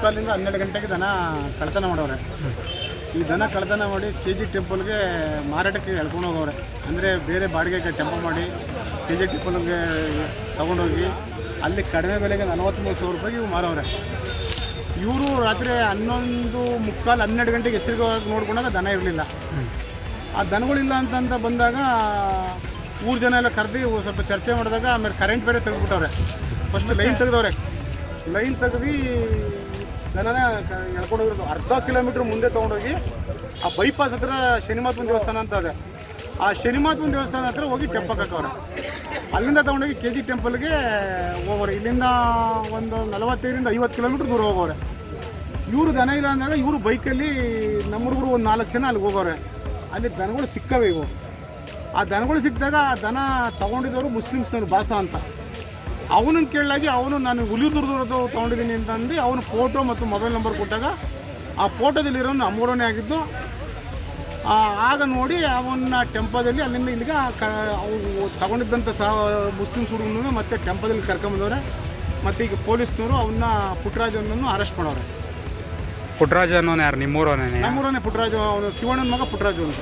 11:45 12 ಗಂಟೆಗೆ ದನ ಕಳ್ತನ ಮಾಡವ್ರೆ. ಈ ದನ ಕಳ್ತನ ಮಾಡಿ KG ಟೆಂಪಲ್ಗೆ ಮಾರಾಟಕ್ಕೆ ಎಳ್ಕೊಂಡು ಹೋಗವ್ರೆ. ಅಂದರೆ ಬೇರೆ ಬಾಡಿಗೆಗೆ ಟೆಂಪೋ ಮಾಡಿ KG ಟೆಂಪಲ್ಗೆ ತೊಗೊಂಡೋಗಿ ಅಲ್ಲಿ ಕಡಿಮೆ ಬೆಲೆಗೆ 43,000 ರೂಪಾಯಿಗೆ ಇವು ಮಾರವ್ರೆ. ಇವರು ರಾತ್ರಿ 11:45 12 ಗಂಟೆಗೆ ಎಚ್ಚರಿಕೆ ನೋಡ್ಕೊಂಡಾಗ ದನ ಇರಲಿಲ್ಲ. ಆ ದನಗಳಿಲ್ಲ ಅಂತ ಬಂದಾಗ ಊರು ಜನ ಎಲ್ಲ ಕರೆದು ಸ್ವಲ್ಪ ಚರ್ಚೆ ಮಾಡಿದಾಗ ಆಮೇಲೆ ಕರೆಂಟ್ ಬೇರೆ ತೆಗೆದುಬಿಟ್ಟವ್ರೆ. ಫಸ್ಟ್ ಲೈನ್ ತೆಗೆದವ್ರೆ. ಲೈನ್ ತೆಗೆದು ದನನ ಎಳ್ಕೊಂಡೋಗಿರೋದು. ಅರ್ಧ ಕಿಲೋಮೀಟ್ರ್ ಮುಂದೆ ತೊಗೊಂಡೋಗಿ ಆ ಬೈಪಾಸ್ ಹತ್ರ ಶನಿಮಾತ್ಮನ ದೇವಸ್ಥಾನ ಅಂತ ಇದೆ. ಆ ಶನಿಮಾತ್ಮನ ದೇವಸ್ಥಾನ ಹತ್ರ ಹೋಗಿ ಟೆಂಪಕ್ಕೆ ಹಾಕವ್ರೆ. ಅಲ್ಲಿಂದ ತೊಗೊಂಡೋಗಿ KG ಟೆಂಪಲ್ಗೆ ಹೋಗೋರೆ. ಇಲ್ಲಿಂದ ಒಂದು 45-50 ಕಿಲೋಮೀಟ್ರ್ ದೂರ ಹೋಗೋರೆ. ಇವರು ದನ ಇಲ್ಲ ಅಂದಾಗ ಇವರು ಬೈಕಲ್ಲಿ ನಮ್ಮ ಹುಡುಗರು ಒಂದು 4 ಜನ ಅಲ್ಲಿಗೆ ಹೋಗೋರೆ. ಅಲ್ಲಿ ದನಗಳು ಸಿಕ್ಕವೆ ಇವು. ಆ ದನಗಳು ಸಿಕ್ಕಿದಾಗ ಆ ದನ ತೊಗೊಂಡಿದ್ದವರು ಮುಸ್ಲಿಮ್ಸ್ನವರು ಬಾಸ ಅಂತ. ಅವನನ್ನು ಕೇಳಲಾಗಿ ಅವನು ನಾನು ಹುಲಿದುರ್ದು ತೊಗೊಂಡಿದ್ದೀನಿ ಅಂತಂದು ಅವನು ಫೋಟೋ ಮತ್ತು ಮೊಬೈಲ್ ನಂಬರ್ ಕೊಟ್ಟಾಗ ಆ ಫೋಟೋದಲ್ಲಿರೋ ನಮ್ಮೂರನೇ ಆಗಿದ್ದು. ಆಗ ನೋಡಿ ಅವನ್ನ ಟೆಂಪೋದಲ್ಲಿ ಅಲ್ಲಿಂದ ಇಲ್ಲಿಗೆ ಅವು ತಗೊಂಡಿದ್ದಂಥ ಮುಸ್ಲಿಮ್ಸ್ ಹುಡುಗನೂ ಮತ್ತು ಟೆಂಪೋದಲ್ಲಿ ಕರ್ಕೊಂಬಂದವ್ರೆ. ಮತ್ತು ಈಗ ಪೊಲೀಸ್ನವರು ಅವನ್ನ ಪುಟ್ಟರಾಜನನ್ನು ಅರೆಸ್ಟ್ ಮಾಡವ್ರೆ. ಪುಟ್ಟರಾಜ ಅನ್ನೋನು ಯಾರು? ನಿಮ್ಮೂರನೇ? ನಮ್ಮೂರನೇ ಪುಟ್ಟರಾಜು. ಅವನು ಶಿವಣ್ಣನ ಮಗ ಪುಟ್ಟರಾಜು ಅಂತ.